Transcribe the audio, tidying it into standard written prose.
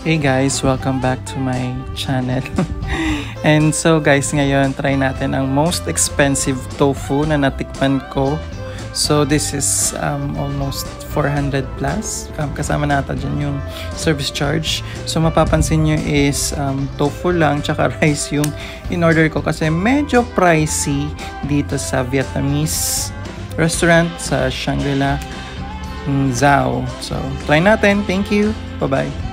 Hey guys, welcome back to my channel. And so guys, ngayon try natin ang most expensive tofu na natikman ko. So this is almost 400 plus. Kasama nata dyan yung service charge. So mapapansin nyo is tofu lang tsaka rice yung in-order ko kasi medyo pricey dito sa Vietnamese restaurant sa Shangrila Manila. So try natin. Thank you. Bye-bye.